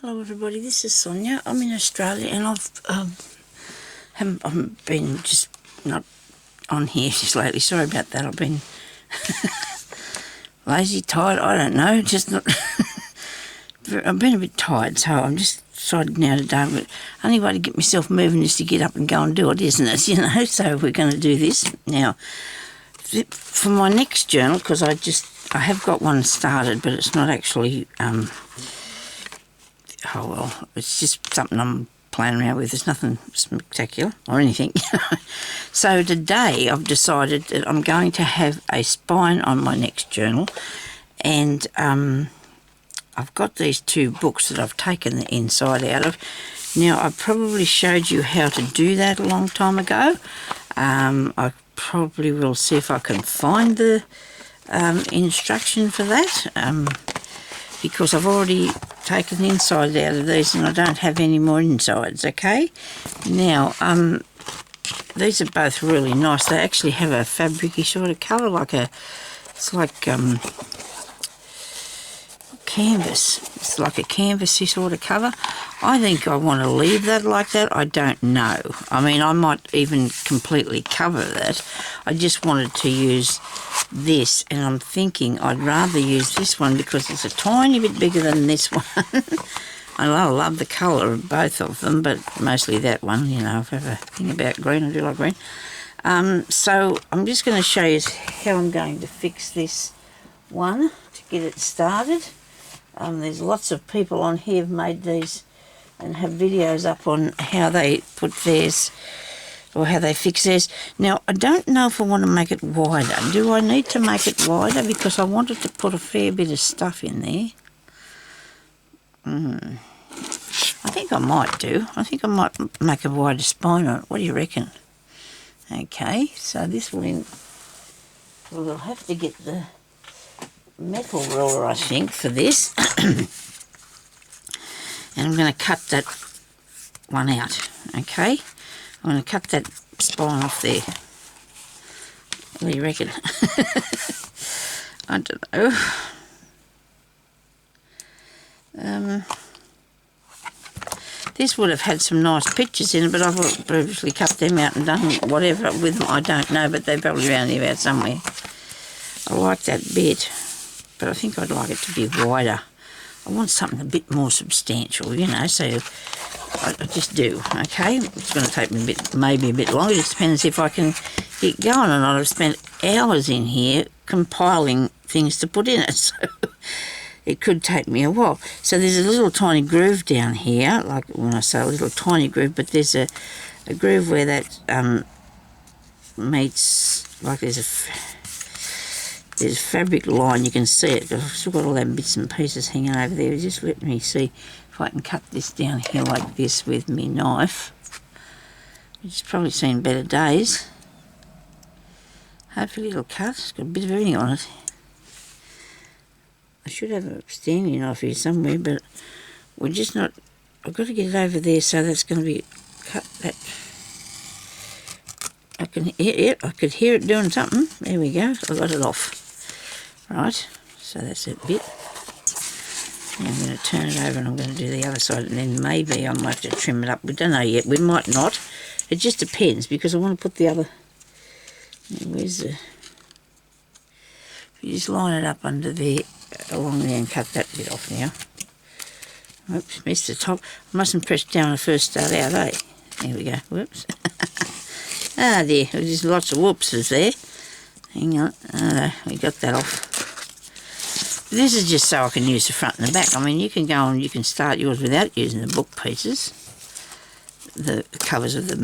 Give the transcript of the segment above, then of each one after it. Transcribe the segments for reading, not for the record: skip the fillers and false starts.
Hello everybody, this is Sonya. I'm in Australia and I've been just not on here just lately. Sorry about that. I've been lazy, tired, I don't know, just not... I've been a bit tired, so I'm just decided now today, but only way to get myself moving is to get up and go and do it, isn't it? You know, so we're going to do this. Now, for my next journal, because I have got one started, but it's not actually... oh well, it's just something I'm playing around with. There's nothing spectacular or anything. So today I've decided that I'm going to have a spine on my next journal, and I've got these two books that I've taken the inside out of. Now, I probably showed you how to do that a long time ago. I probably will see if I can find the instruction for that. Because I've already taken the inside out of these and I don't have any more insides, okay? Now, these are both really nice. They actually have a fabric-y sort of colour, it's like canvas. It's like a canvasy sort of colour. I think I want to leave that like that. I don't know. I mean, I might even completely cover that. I just wanted to use this, and I'm thinking I'd rather use this one because it's a tiny bit bigger than this one. I love the colour of both of them, but mostly that one. You know, if I have a thing about green, I do like green. So I'm just going to show you how I'm going to fix this one to get it started. There's lots of people on here have made these and have videos up on how they put theirs or how they fix theirs. Now, I don't know if I want to make it wider. Do I need to make it wider? Because I wanted to put a fair bit of stuff in there. I think I might do. I think I might make a wider spine on it. What do you reckon? Okay, so this will... we'll have to get the metal ruler, I think, for this. And I'm going to cut that one out, okay? I'm going to cut that spine off there. What do you reckon? I don't know. This would have had some nice pictures in it, but I've previously cut them out and done whatever with them. I don't know, but they're probably around here about somewhere. I like that bit, but I think I'd like it to be wider. I want something a bit more substantial, you know, so I just do, okay? It's going to take me a bit, maybe a bit longer. It depends if I can get going or not. I've spent hours in here compiling things to put in it, so it could take me a while. So there's a little tiny groove down here, like when I say a little tiny groove, but there's a groove where that meets, like there's a fabric line, you can see it. I've still got all them bits and pieces hanging over there. Just let me see if I can cut this down here like this with my knife. It's probably seen better days. Hopefully it'll cut. It's got a bit of everything on it. I should have a standing knife here somewhere, but we're just not... I've got to get it over there, so that's going to be cut. That I can hear it. I could hear it doing something. There we go. I got it off. Right, so that's that bit. Now I'm going to turn it over and I'm going to do the other side, and then maybe I might have to trim it up. We don't know yet. We might not. It just depends, because I want to put the other... Where's the... You just line it up under there, along there, and cut that bit off now. Oops, missed the top. I mustn't press down when I first start out, eh? There we go. Whoops. Ah, there. There's lots of whoopses there. Hang on. Oh, no, we got that off. This is just so I can use the front and the back. I mean, you can go and you can start yours without using the book pieces, the covers of the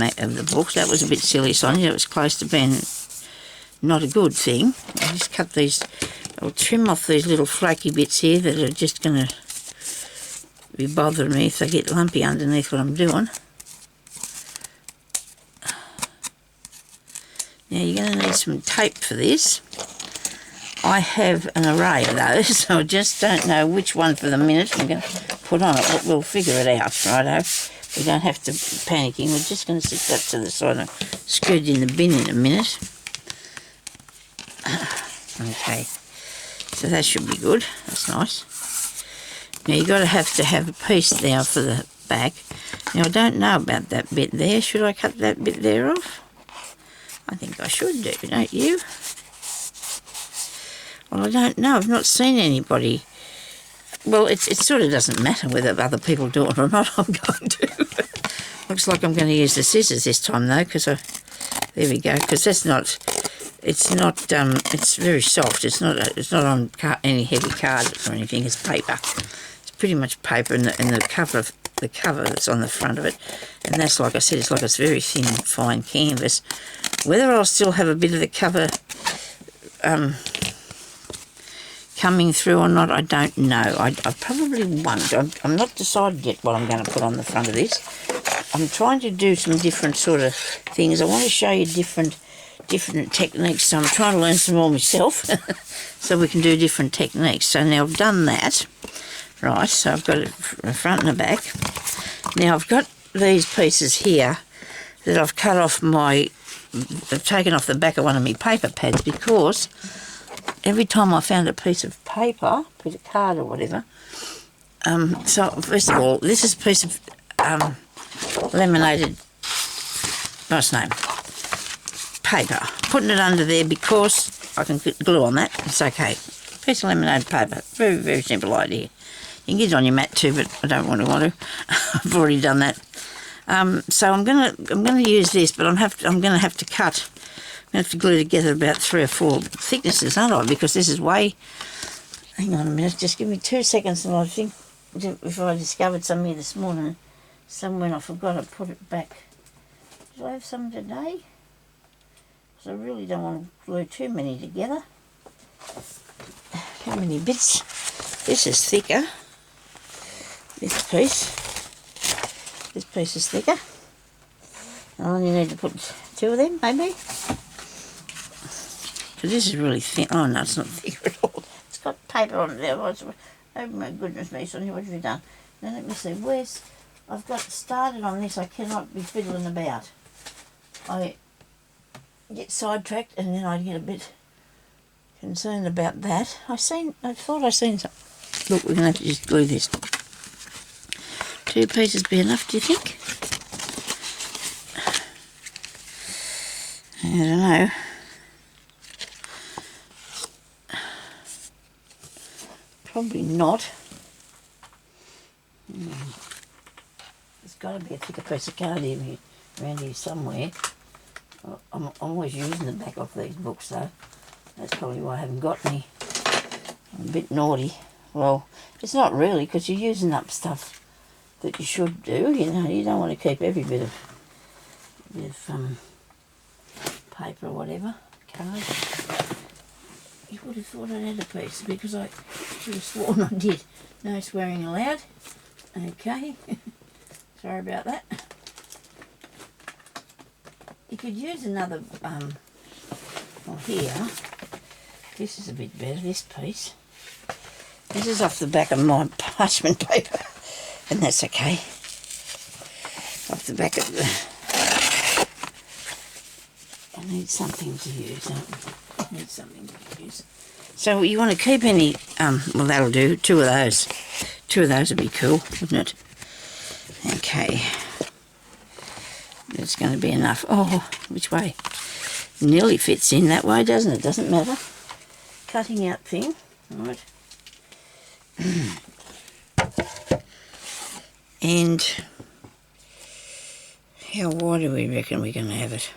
books. That was a bit silly, Sonia. It was close to being not a good thing. I just cut these. I'll trim off these little flaky bits here that are just going to be bothering me if they get lumpy underneath what I'm doing. Now you're going to need some tape for this. I have an array of those, so I just don't know which one for the minute I'm going to put on it, but we'll figure it out, righto? We don't have to be panicking. We're just going to sit that to the side and scoot in the bin in a minute. Okay, so that should be good. That's nice. Now you've got to have a piece now for the back. Now I don't know about that bit there. Should I cut that bit there off? I think I should do, don't you? Well, I don't know. I've not seen anybody. Well, it sort of doesn't matter whether other people do it or not. I'm going to. Looks like I'm going to use the scissors this time though, because there we go. Because that's not. It's not. It's very soft. It's not on any heavy card or anything. It's paper. It's pretty much paper, and the cover that's on the front of it, and that's, like I said, it's like it's very thin, fine canvas. Whether I'll still have a bit of the cover coming through or not, I don't know. I probably won't. I'm not decided yet what I'm going to put on the front of this. I'm trying to do some different sort of things. I want to show you different techniques, so I'm trying to learn some more myself so we can do different techniques. So now I've done that, right, so I've got it the front and the back. Now I've got these pieces here that I've cut off I've taken off the back of one of my paper pads, because every time I found a piece of paper, piece of card or whatever, so first of all, this is a piece of laminated, what's name, paper. Putting it under there because I can glue on that, it's okay. Piece of laminated paper, very, very simple idea. You can get it on your mat too, but I don't want to. I've already done that. So I'm gonna use this, but I'm gonna have to cut. I'm gonna have to glue together about 3 or 4 thicknesses, aren't I? Because this is way. Hang on a minute. Just give me 2 seconds, and I think if I discovered some here this morning, somewhere, I forgot to put it back. Did I have some today? Because I really don't want to glue too many together. How many bits? This is thicker. This piece is thicker. I only need to put 2 of them, maybe. Because this is really thin. Oh no, it's not thick at all. It's got paper on it there. Oh my goodness me, Sonya, what have you done? Now let me see. I've got started on this. I cannot be fiddling about. I get sidetracked and then I get a bit concerned about that. I thought I seen something. Look, we're going to have to just glue this. 2 pieces be enough, do you think? I don't know. Probably not. There's got to be a thicker piece of card around here somewhere. I'm always using the back of these books though. That's probably why I haven't got any. I'm a bit naughty. Well, it's not really, because you're using up stuff that you should do. You know, you don't want to keep every bit of paper or whatever, card. You would have thought I'd had a piece, because I should have sworn I did. No swearing allowed. Okay. Sorry about that. You could use another, well here, this is a bit better, this piece. This is off the back of my parchment paper, and that's okay. Off the back of the... I need something to use, I need something to use. So you want to keep any, well that'll do, 2 of those. 2 of those would be cool, wouldn't it? Okay. That's going to be enough. Oh, which way? Nearly fits in that way, doesn't it? Doesn't matter. Cutting out thing. Right. And how wide do we reckon we're going to have it?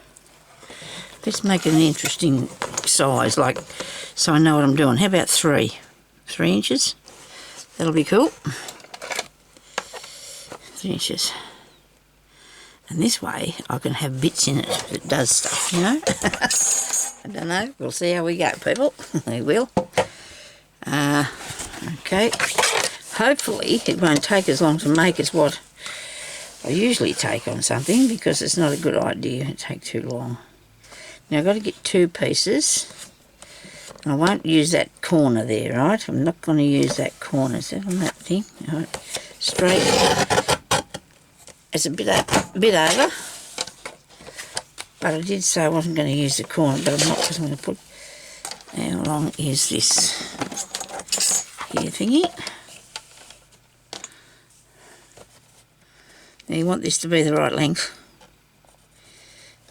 Let's make it an interesting size, like, so I know what I'm doing. How about 3? 3 inches? That'll be cool. 3 inches. And this way I can have bits in it that does stuff, you know. I don't know. We'll see how we go, people. We will. Okay. Hopefully it won't take as long to make as what I usually take on something, because it's not a good idea to take too long. Now I've got to get 2 pieces. I won't use that corner there, right? I'm not going to use that corner. Is that on that thing? Right. Straight. It's a bit over, but I did say I wasn't going to use the corner, but I'm not, because I'm going to put, how long is this here thingy? Now you want this to be the right length.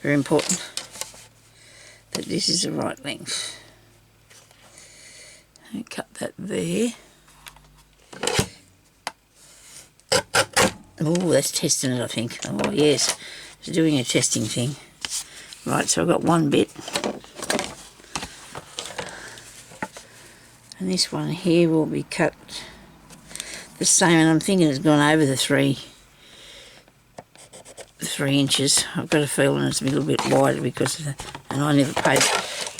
Very important that this is the right length. And cut that there. Oh, that's testing it, I think. Oh, yes. It's doing a testing thing. Right, so I've got one bit. And this one here will be cut the same, and I'm thinking it's gone over the 3 inches. I've got a feeling it's a little bit wider because of the, and I never paid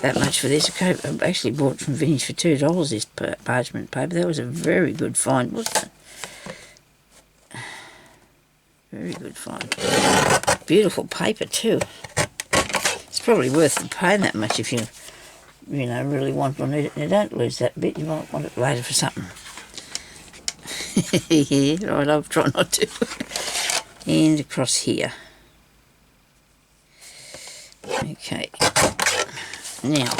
that much for this. I actually bought from Vintage for $2 this parchment paper. That was a very good find, wasn't it? Very good find. Beautiful paper too. It's probably worth paying that much if you know, really want or need it. Now don't lose that bit, you might want it later for something. Yeah, right, I'll try not to. And across here. Okay. Now,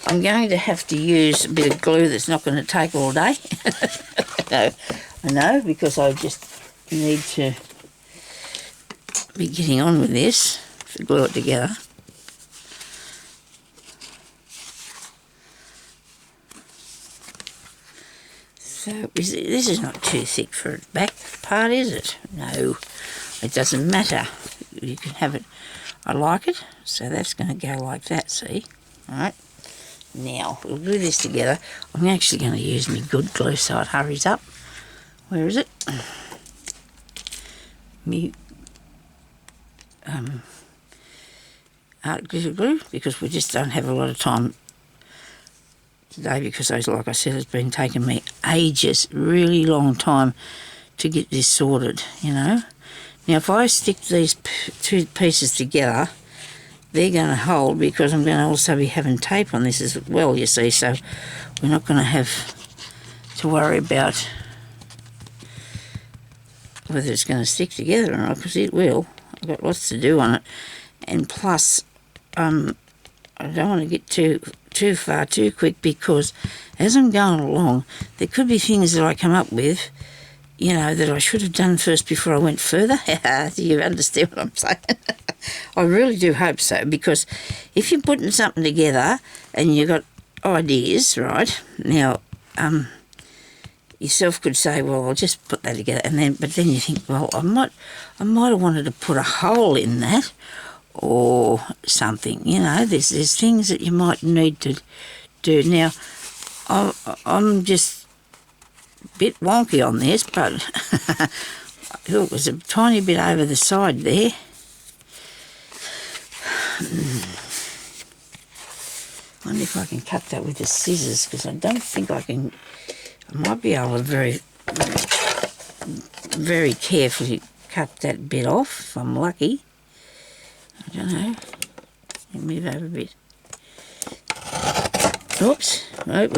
I'm going to have to use a bit of glue that's not going to take all day. No, I know, because I just need to be getting on with this to glue it together. So this is not too thick for the back part, is it? No, it doesn't matter. You can have it. I like it, so that's going to go like that, see? All right. Now, we'll glue this together. I'm actually going to use my good glue so it hurries up. Where is it? Me art glitter glue, because we just don't have a lot of time today, because like I said, it's been taking me ages, really long time to get this sorted, you know. Now if I stick these two pieces together, they're going to hold, because I'm going to also be having tape on this as well, you see, so we're not going to have to worry about whether it's going to stick together or not, because it will. I've got lots to do on it, and plus I don't want to get too far too quick, because as I'm going along there could be things that I come up with, you know, that I should have done first before I went further. Do you understand what I'm saying? I really do hope so, because if you're putting something together and you've got ideas, right, now yourself could say, well, I'll just put that together, but then you think, well, I might have wanted to put a hole in that or something, you know. There's things that you might need to do. Now, I'm just a bit wonky on this, but look, there's a tiny bit over the side there. I wonder if I can cut that with the scissors, because I don't think I can. I might be able to very, very carefully cut that bit off if I'm lucky. I don't know. Let me move over a bit. Oops. Oh.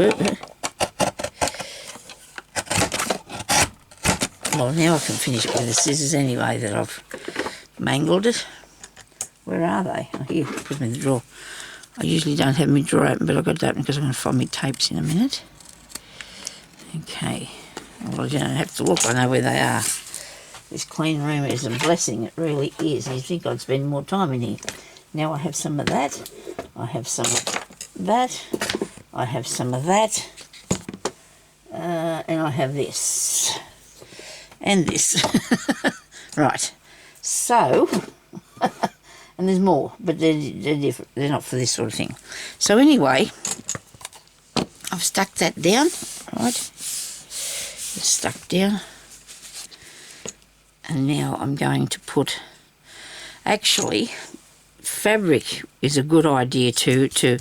Well, now I can finish it with the scissors anyway, that I've mangled it. Where are they? Oh, here, put them in the drawer. I usually don't have my drawer open, but I've got it open because I'm going to find my tapes in a minute. Okay. Well, you don't have to look. I know where they are. This clean room is a blessing. It really is. You think I'd spend more time in here. Now I have some of that. I have some of that. I have some of that. And I have this. And this. Right. So, and there's more, but they're different. They're not for this sort of thing. So anyway, I've stuck that down, right? It's stuck down. And now I'm going to put, actually, fabric is a good idea to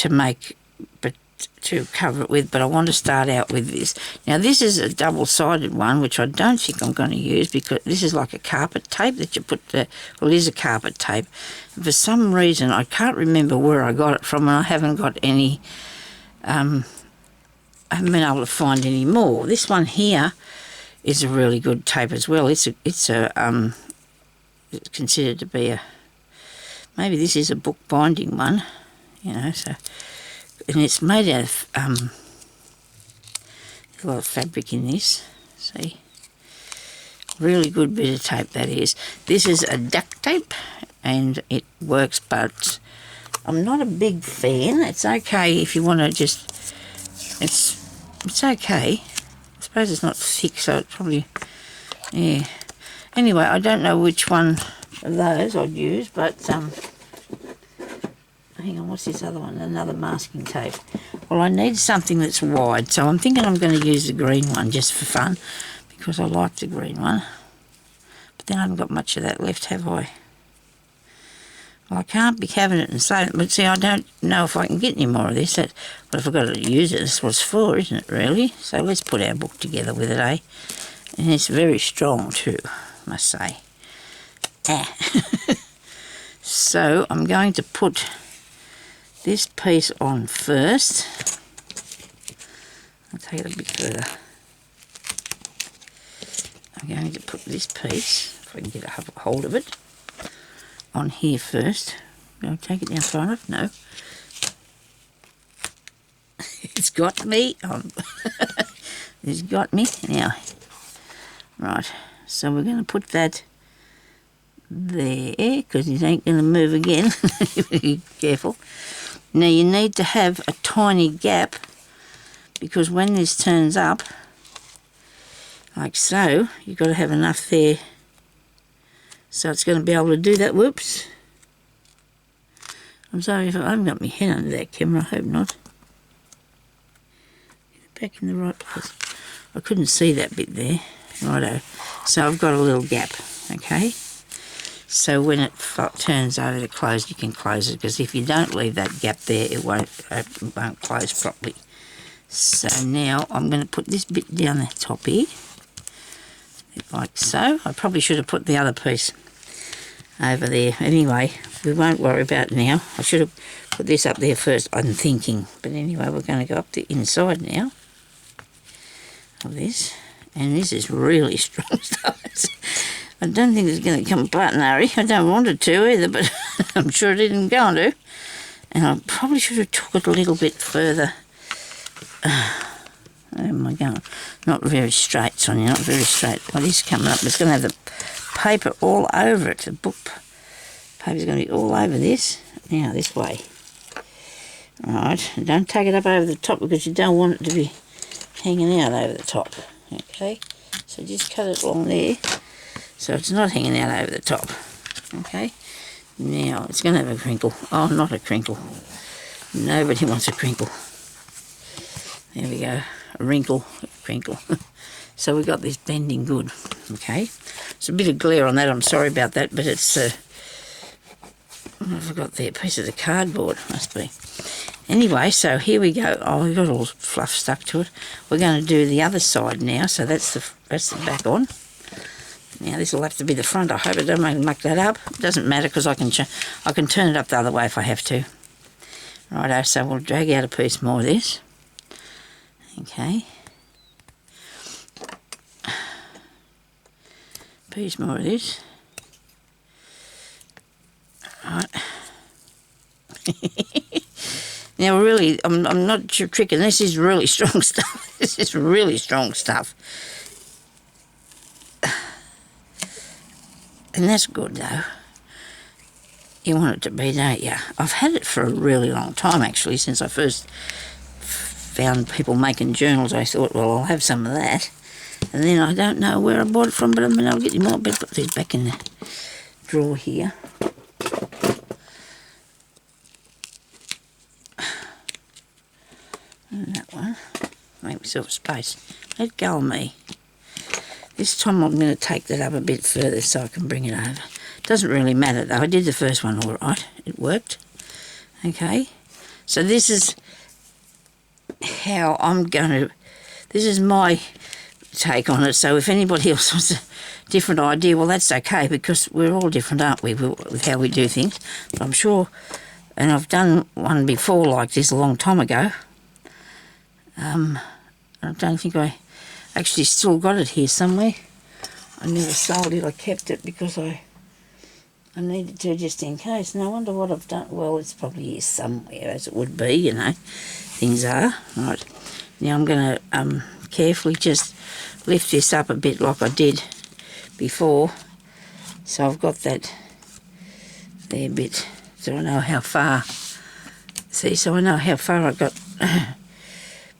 make, but to cover it with, but I want to start out with this. Now this is a double-sided one, which I don't think I'm going to use, because this is like a carpet tape that you put there. Well, it is a carpet tape. For some reason, I can't remember where I got it from, and I haven't got any, I haven't been able to find any more. This one here is a really good tape as well. It's considered to be maybe this is a book binding one, you know, so. And it's made out of a lot of fabric in this, see. Really good bit of tape, that is. This is a duct tape, and it works, but I'm not a big fan. It's okay if you want to just... It's okay. I suppose it's not thick, so it's probably... Yeah. Anyway, I don't know which one of those I'd use, but... hang on, what's this other one? Another masking tape. Well, I need something that's wide, so I'm thinking I'm going to use the green one just for fun, because I like the green one. But then I haven't got much of that left, have I? Well, I can't be having it and saying it, but see, I don't know if I can get any more of this. But if I've got to use it, that's what it's for, isn't it, really? So let's put our book together with it, eh? And it's very strong too, I must say. Ah. So I'm going to put this piece on first. I'll take it a bit further. I'm going to put this piece, if I can get a hold of it, on here first. I'm going to take it down far enough? No. It's got me. It's got me. Now, right, so we're going to put that there, because it ain't going to move again. Be careful. Now you need to have a tiny gap, because when this turns up, like so, you've got to have enough there so it's going to be able to do that. Whoops. I'm sorry if I haven't got my head under that camera, I hope not. Get it back in the right place. I couldn't see that bit there. Righto. So I've got a little gap, okay? So when it turns over to close, you can close it, because if you don't leave that gap there, it won't close properly. So now I'm going to put this bit down the top here, like so. I probably should have put the other piece over there. Anyway, we won't worry about it now. I should have put this up there first, I'm thinking. But anyway, we're going to go up the inside now of this. And this is really strong stuff. I don't think it's going to come apart, Nari. I don't want it to either, but I'm sure it isn't going to. And I probably should have took it a little bit further. Where am I going? Not very straight, Sonia, not very straight. What is coming up? It's going to have the paper all over it. The book paper's going to be all over this. Now, this way. Right, don't take it up over the top, because you don't want it to be hanging out over the top. Okay, so just cut it along there, so it's not hanging out over the top. Okay, now it's going to have a crinkle. Oh, not a crinkle. Nobody wants a crinkle. There we go. A wrinkle, a crinkle. So we got this bending good. Okay, it's a bit of glare on that. I'm sorry about that, but it's what have I got there? A piece of the cardboard, must be. Anyway, so here we go. Oh, we've got all fluff stuck to it. We're going to do the other side now. So that's the back on. Now this will have to be the front. I hope it don't muck that up. It doesn't matter, because I can turn it up the other way if I have to. Righto, so we'll drag out a piece more of this. Okay. Piece more of this. Right. Now really, I'm not tricking. This is really strong stuff. This is really strong stuff. And that's good though. You want it to be, don't you? I've had it for a really long time actually, since I first found people making journals. I thought, well, I'll have some of that. And then I don't know where I bought it from, but I mean, I'll get more. But put these back in the drawer here. And that one. Make myself space. Let go of me. This time I'm going to take that up a bit further so I can bring it over. Doesn't really matter though. I did the first one all right. It worked. Okay. So this is how I'm going to... This is my take on it. So if anybody else wants a different idea, well, that's okay, because we're all different, aren't we, with how we do things. But I'm sure... And I've done one before like this a long time ago. I don't think I actually still got it here somewhere. I never sold it. I kept it because I needed to, just in case. And I wonder what I've done. Well, it's probably here somewhere, as it would be, you know. Things are. Right. Now I'm going to carefully just lift this up a bit like I did before, so I've got that there bit, so I know how far. See, so I know how far I got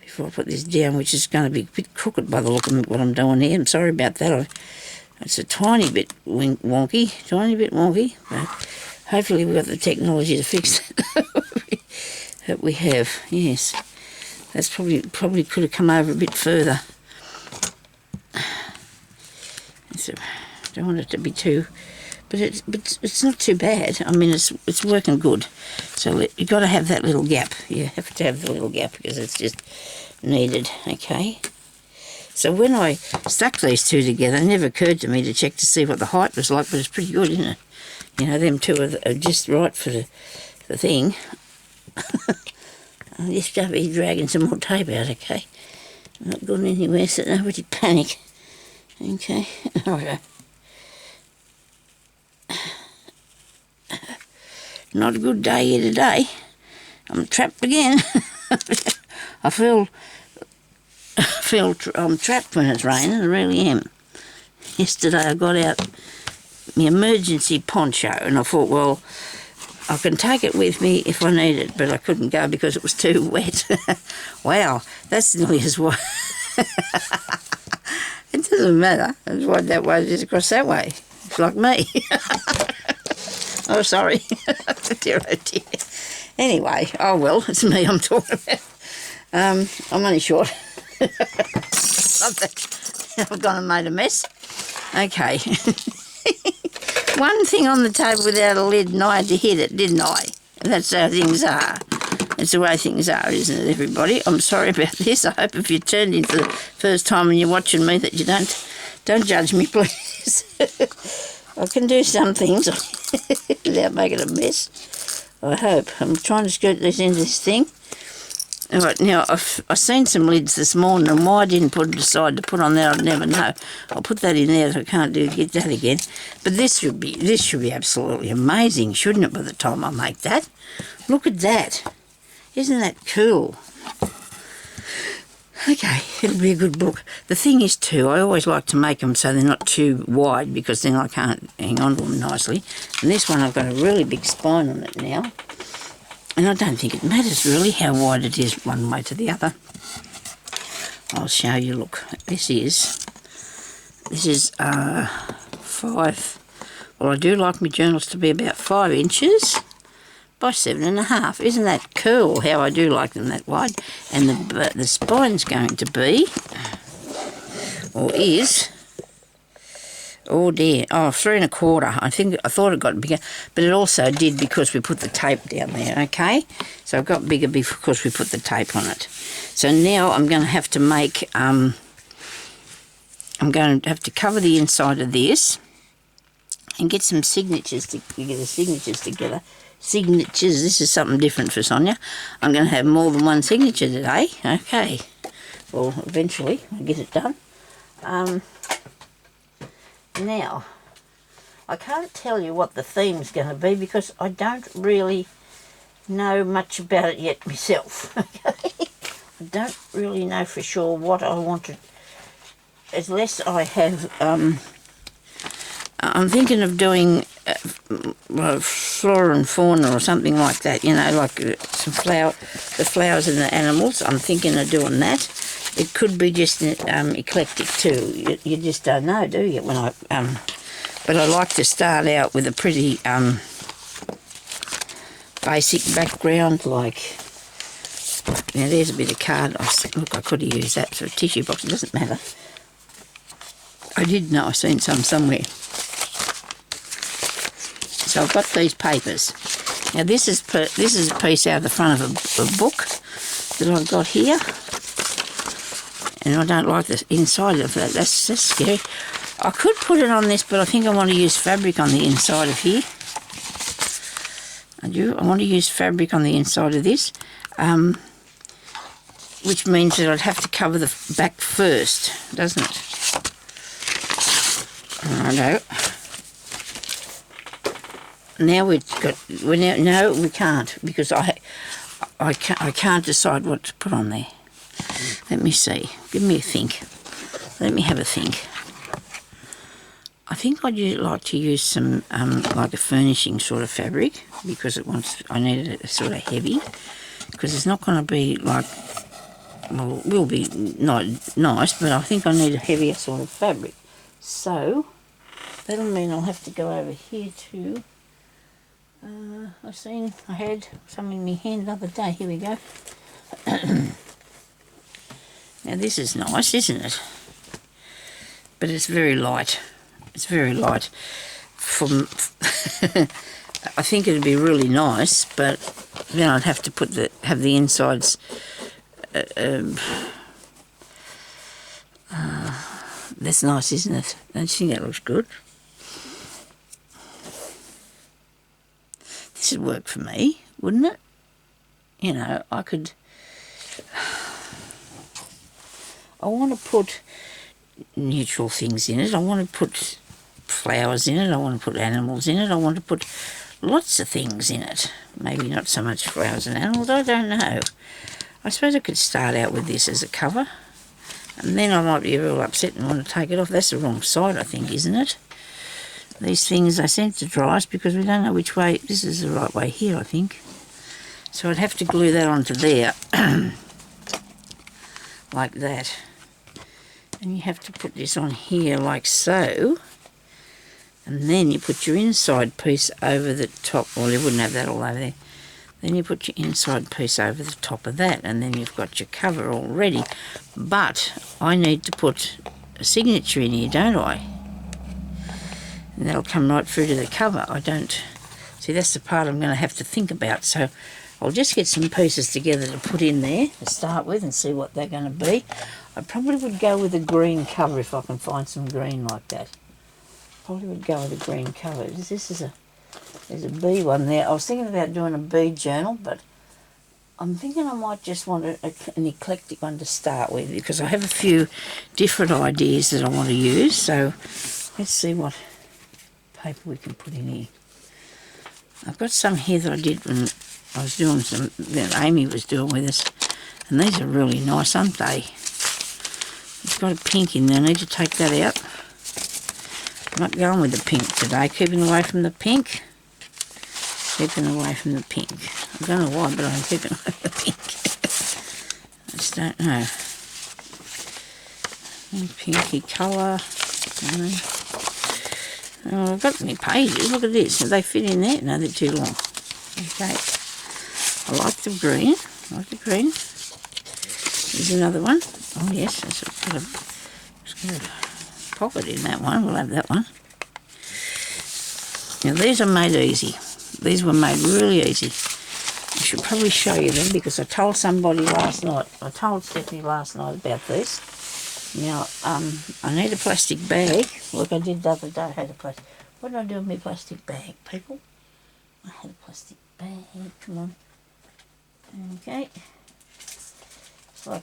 before I put this down, which is going to be a bit crooked by the look of what I'm doing here. I'm sorry about that. It's a tiny bit wonky, but hopefully we've got the technology to fix it that we have. Yes, that's probably could have come over a bit further. Don't want it to be too, but it's not too bad. I mean, it's working good. So you've got to have that little gap. You have to have the little gap because it's just needed. Okay. So when I stuck these two together, it never occurred to me to check to see what the height was like, but it's pretty good, isn't it? You know, them two are just right for the thing. I'm just going to be dragging some more tape out, okay? I'm not going anywhere, so nobody panic. Okay, alright. Not a good day here today. I'm trapped again. I feel I'm trapped when it's raining, I really am. Yesterday I got out my emergency poncho and I thought, well, I can take it with me if I need it, but I couldn't go because it was too wet. Wow, that's nearly as wide. It doesn't matter. It's wide that way, just across that way. It's like me. Oh, sorry. Dear, oh dear. Anyway, oh well, it's me I'm talking about. I'm only short. Not that I've gone and made a mess. Okay. One thing on the table without a lid and I had to hit it, didn't I? And that's how things are. It's the way things are, isn't it, everybody? I'm sorry about this. I hope if you turned in for the first time and you're watching me that you don't judge me, please. I can do some things without making a mess. I hope. I'm trying to scoot this into this thing. All right, now I've seen some lids this morning, and why I didn't decide to put on there, I'd never know. I'll put that in there, so I can't get that again. But this should be absolutely amazing, shouldn't it? By the time I make that, look at that. Isn't that cool? Okay, it'll be a good book. The thing is too, I always like to make them so they're not too wide because then I can't hang on to them nicely. And this one I've got a really big spine on it now. And I don't think it matters really how wide it is one way to the other. I'll show you, look, this is 5, well I do like my journals to be about 5 inches by 7.5. Isn't that cool how I do like them that wide? And the spine's going to be, or is, oh dear, 3.25. I thought it got bigger, but it also did because we put the tape down there, okay? So it got bigger because we put the tape on it. So now I'm going to have to make, I'm going to have to cover the inside of this and get some signatures, get the signatures together. Signatures, this is something different for Sonya. I'm going to have more than one signature today, okay? Well, eventually I'll get it done. Now, I can't tell you what the theme's going to be because I don't really know much about it yet myself. Okay? I don't really know for sure what I want to, unless I have, I'm thinking of doing flora and fauna or something like that, you know, like the flowers and the animals. I'm thinking of doing that. It could be just eclectic too. You just don't know, do you? When but I like to start out with a pretty basic background, like, now there's a bit of card. Look, I could have used that for a tissue box. It doesn't matter. I did know I've seen some somewhere. So I've got these papers. Now this is a piece out of the front of a book that I've got here. And I don't like the inside of that. That's scary. I could put it on this, but I think I want to use fabric on the inside of here. I want to use fabric on the inside of this, which means that I'd have to cover the back first, doesn't it? Righto. Now no, we can't, because I can't decide what to put on there. Let me see. Give me a think. Let me have a think. I think I'd like to use some like a furnishing sort of fabric, because I need it sort of heavy, because it's not going to be like, well, it will be not nice, but I think I need a heavier sort of fabric. So that'll mean I'll have to go over here to, I had some in my hand the other day. Here we go. Now this is nice, isn't it? But it's very light. It's very light. I think it'd be really nice, but then I'd have to have the insides. That's nice, isn't it? Don't you think that looks good? This would work for me, wouldn't it? You know, I want to put neutral things in it. I want to put flowers in it. I want to put animals in it. I want to put lots of things in it. Maybe not so much flowers and animals, I don't know. I suppose I could start out with this as a cover, and then I might be real upset and want to take it off. That's the wrong side, I think, isn't it? These things, they seem to dry us because we don't know which way. This is the right way here, I think. So I'd have to glue that onto there, like that. And you have to put this on here like so. And then you put your inside piece over the top. Well, you wouldn't have that all over there. Then you put your inside piece over the top of that, and then you've got your cover all ready. But I need to put a signature in here, don't I? And that'll come right through to the cover. I don't... See, that's the part I'm going to have to think about. So I'll just get some pieces together to put in there to start with and see what they're going to be. I probably would go with a green cover if I can find some green like that. Probably would go with a green cover. There's a bee one there. I was thinking about doing a bee journal, but I'm thinking I might just want an eclectic one to start with, because I have a few different ideas that I want to use. So let's see what paper we can put in here. I've got some here that I did when I was doing some that Amy was doing with us, and these are really nice, aren't they? It's got a pink in there. I need to take that out. I'm not going with the pink today. Keeping away from the pink. Keeping away from the pink. I don't know why, but I'm keeping away from the pink. I just don't know. Pinky colour. Oh, I've got my pages. Look at this. Do they fit in there? No, they're too long. Okay. I like the green. I like the green. Here's another one. Oh, yes. It's got a pocket in that one. We'll have that one. Now, these are made easy. These were made really easy. I should probably show you them, because I told somebody last night. I told Stephanie last night about these. Now, I need a plastic bag, like I did the other day. I had a plastic... What did I do with my plastic bag, people? I had a plastic bag. Come on. Okay. It's like,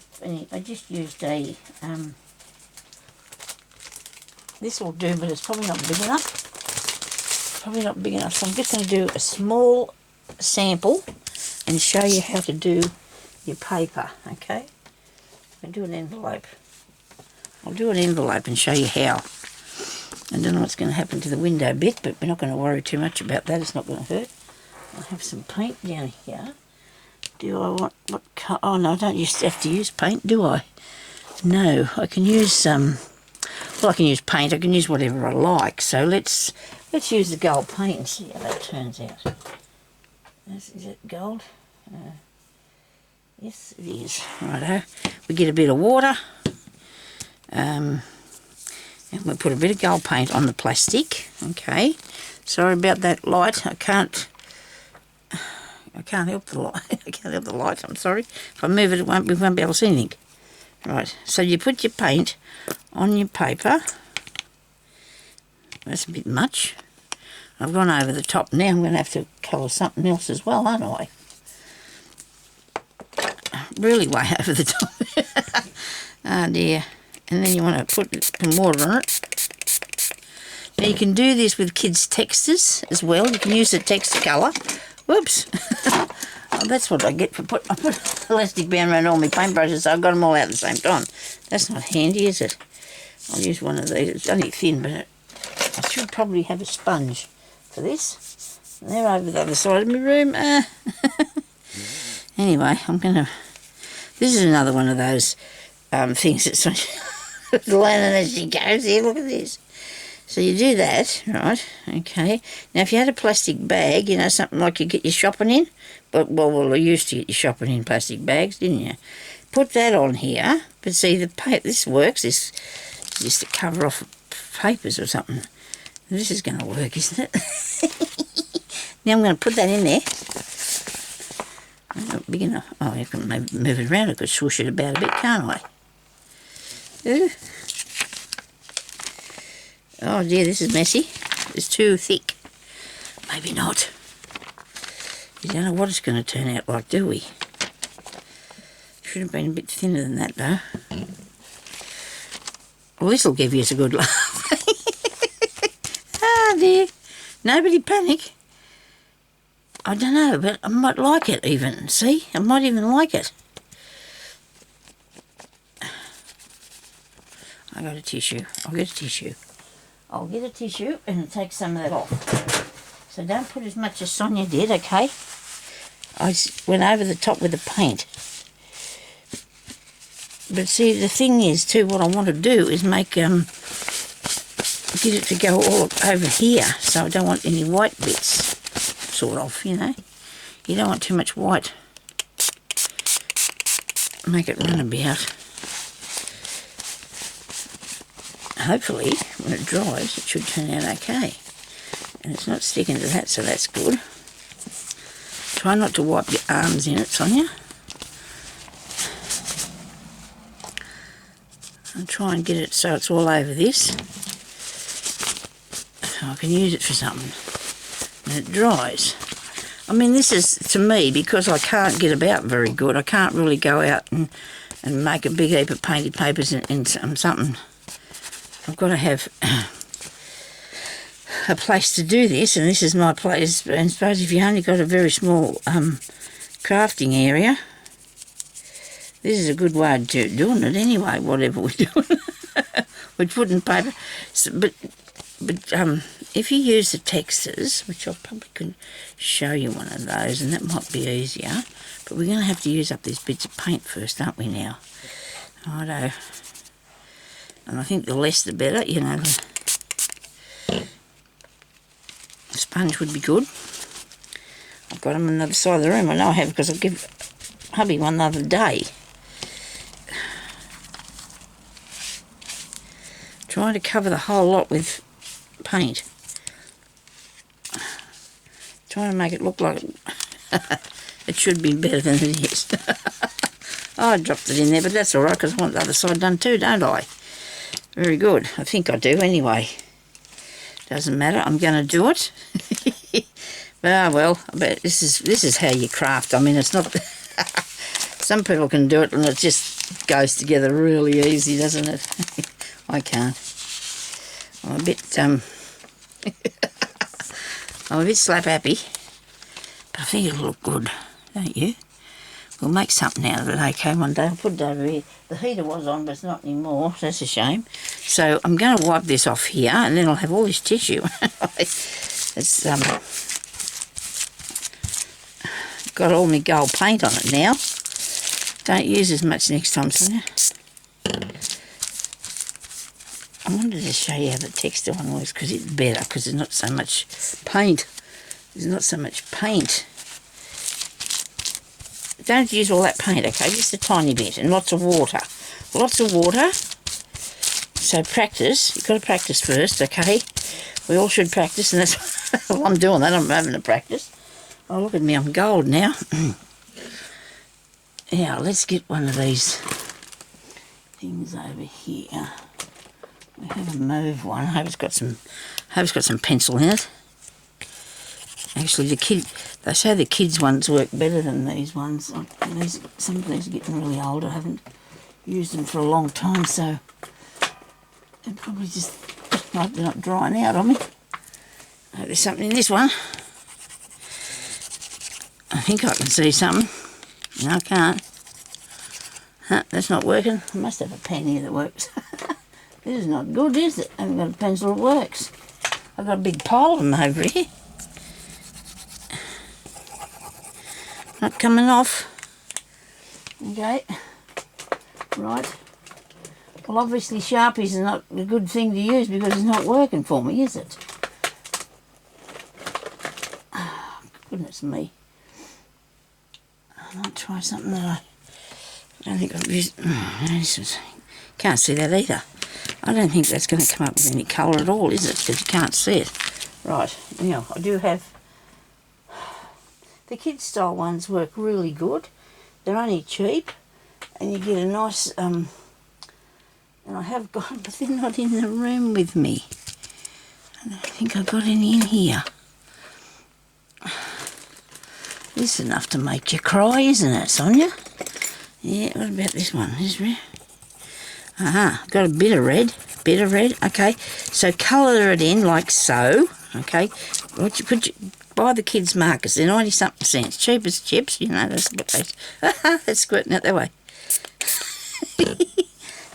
I just used a... this will do, but it's probably not big enough. Probably not big enough. So I'm just going to do a small sample and show you how to do your paper, okay? I'll do an envelope. I'll do an envelope and show you how. I don't know what's going to happen to the window bit, but we're not going to worry too much about that. It's not going to hurt. I have some paint down here. Do I want... what colour? Oh, no, I don't have to use paint, do I? No, I can use... well, I can use paint. I can use whatever I like. So let's use the gold paint and see how that turns out. Is it gold? Yes, it is. Righto. We get a bit of water. And we'll put a bit of gold paint on the plastic. Okay. Sorry about that light. I can't help the light. I can't help the light. I'm sorry. If I move it, we won't be able to see anything. Right. So you put your paint on your paper. That's a bit much. I've gone over the top. Now I'm going to have to colour something else as well, aren't I? Really way over the top. Oh dear. And then you want to put some water on it. Now you can do this with kids' textures as well. You can use the texture colour. Whoops. Oh, that's what I get for I put elastic band around all my paintbrushes, so I've got them all out at the same time. That's not handy, is it? I'll use one of these. It's only thin, but I should probably have a sponge for this. And they're over the other side of my room. Anyway, I'm going to... This is another one of those things that's learning as she goes. Here, look at this. So you do that, right, okay. Now, if you had a plastic bag, you know, something like you get your shopping in, well, you used to get your shopping in plastic bags, didn't you? Put that on here, but see, this works. This is just to cover off papers or something. This is going to work, isn't it? Now I'm going to put that in there. Not big enough. Oh, I can maybe move it around. I could swoosh it about a bit, can't I? Ooh. Oh dear, this is messy. It's too thick. Maybe not. You don't know what it's going to turn out like, do we? Should have been a bit thinner than that, though. Well, this will give you a good laugh. Ah, dear. Nobody panic. I don't know, but I might like it even. See? I might even like it. I got a tissue. I'll get a tissue. I'll get a tissue and take some of that off. So don't put as much as Sonya did, okay? I went over the top with the paint. But see, the thing is, too, what I want to do is make, get it to go all over here. So I don't want any white bits, sort of, you know. You don't want too much white. Make it run about. Hopefully, when it dries, it should turn out okay. And it's not sticking to that, so that's good. Try not to wipe your arms in it, Sonya. And try and get it so it's all over this. So I can use it for something. And it dries. I mean, this is, to me, because I can't get about very good, I can't really go out and make a big heap of painted papers in something. I've got to have a place to do this, and this is my place. And I suppose if you only got a very small crafting area, this is a good way of doing it anyway, whatever we're doing. We're putting paper. So, but if you use the textures, which I probably could show you one of those, and that might be easier, but we're going to have to use up these bits of paint first, aren't we now? Righto. And I think the less the better, you know. The sponge would be good. I've got them on the other side of the room. I know I have, because I give hubby one the other day. Trying to cover the whole lot with paint. Trying to make it look like it should be better than it is. Oh, I dropped it in there, but that's all right, because I want the other side done too, don't I? Very good. I think I do anyway. Doesn't matter. I'm going to do it. Well, but this is how you craft. I mean, it's not... Some people can do it and it just goes together really easy, doesn't it? I can't. I'm a bit... I'm a bit slap happy. But I think it'll look good, don't you? We'll make something out of it, okay, one day. I'll put it over here. The heater was on, but it's not anymore. So that's a shame. So I'm going to wipe this off here, and then I'll have all this tissue. It's got all my gold paint on it now. Don't use as much next time, Sonya. I wanted to show you how the texture one works, because it's better, because there's not so much paint. There's not so much paint. Don't use all that paint, okay? Just a tiny bit, and lots of water. Lots of water. So practice. You've got to practice first, okay? We all should practice, and that's well, I'm doing that. I'm having to practice. Oh, look at me. I'm gold now. Now, let's get one of these things over here. We have a mauve one. I hope it's got some pencil in it. Actually, they say the kids' ones work better than these ones. Some of these are getting really old. I haven't used them for a long time, so they're probably just like they're not drying out on me. Oh, there's something in this one. I think I can see something. No, I can't. Huh, that's not working. I must have a pen here that works. This is not good, is it? I haven't got a pencil that works. I've got a big pile of them over here. Not coming off. Okay. Right. Well, obviously Sharpies are not a good thing to use because it's not working for me, is it? Oh, goodness me. I might try something that I don't think I've used. Can't see that either. I don't think that's going to come up with any colour at all, is it? Because you can't see it. Right, now I do have the kids style ones work really good. They're only cheap and you get a nice and I have got, but they're not in the room with me. I don't think I've got any in here. This is enough to make you cry, isn't it, Sonya? Yeah, what about this one? This red? Got a bit of red. Okay, so colour it in like so. Okay, buy the kids' markers. They're 90-something cents, cheap as chips. You know, that's what they. That's squirting out that way.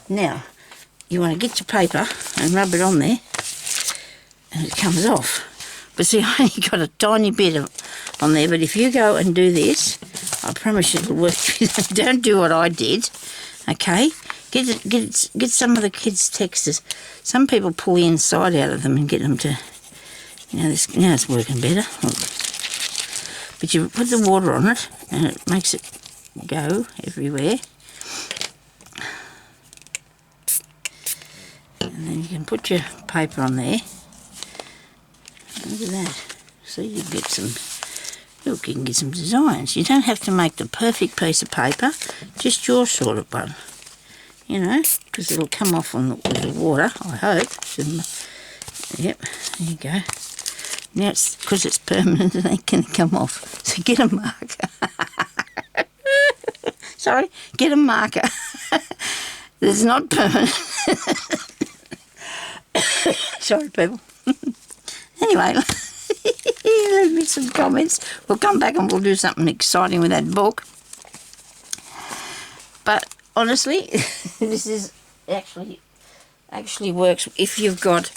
Now, you want to get your paper and rub it on there, and it comes off. But see, I only got a tiny bit of on there. But if you go and do this, I promise you it'll work. Don't do what I did. Okay. Get some of the kids' textures. Some people pull the inside out of them and get them to, you know, this. Now it's working better. Look. But you put the water on it and it makes it go everywhere. And then you can put your paper on there. Look at that. See, you get some. Look, you can get some designs. You don't have to make the perfect piece of paper. Just your sort of one. You know, because it'll come off with the water, I hope. Yep, there you go. Now it's because it's permanent, it ain't going to come off. So get a marker. Sorry, get a marker. It's not permanent. Sorry, people. Anyway, leave me some comments. We'll come back and we'll do something exciting with that book. But honestly, this is actually works if you've got.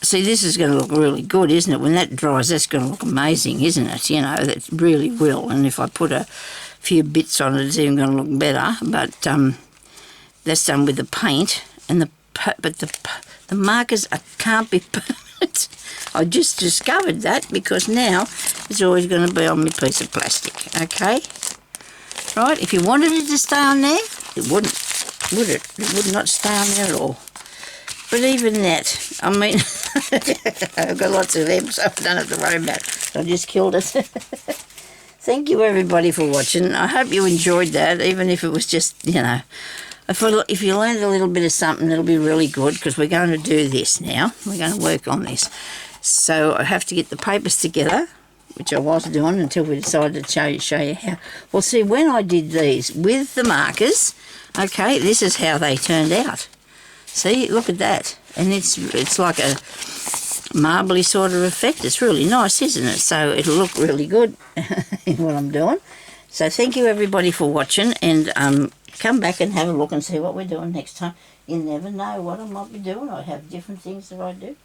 See, this is going to look really good, isn't it? When that dries, that's going to look amazing, isn't it? You know, that really will. And if I put a few bits on it, it's even going to look better. But that's done with the paint, and the markers can't be permanent. I just discovered that because now it's always going to be on my piece of plastic. Okay. Right, if you wanted it to stay on there, it wouldn't, would it? It would not stay on there at all. But even that, I mean, I've got lots of them, so I don't have to worry about it. I just killed it. Thank you, everybody, for watching. I hope you enjoyed that, even if it was just, you know, if you learned a little bit of something, it'll be really good, because we're going to do this now. We're going to work on this. So I have to get the papers together, which I was doing until we decided to show you how. Well, see, when I did these with the markers, okay, this is how they turned out. See, look at that. And it's like a marbly sort of effect. It's really nice, isn't it? So it'll look really good in what I'm doing. So thank you, everybody, for watching. And come back and have a look and see what we're doing next time. You never know what I might be doing. I have different things that I do.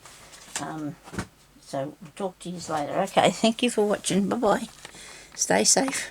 So we'll talk to you later. Okay, thank you for watching. Bye-bye. Stay safe.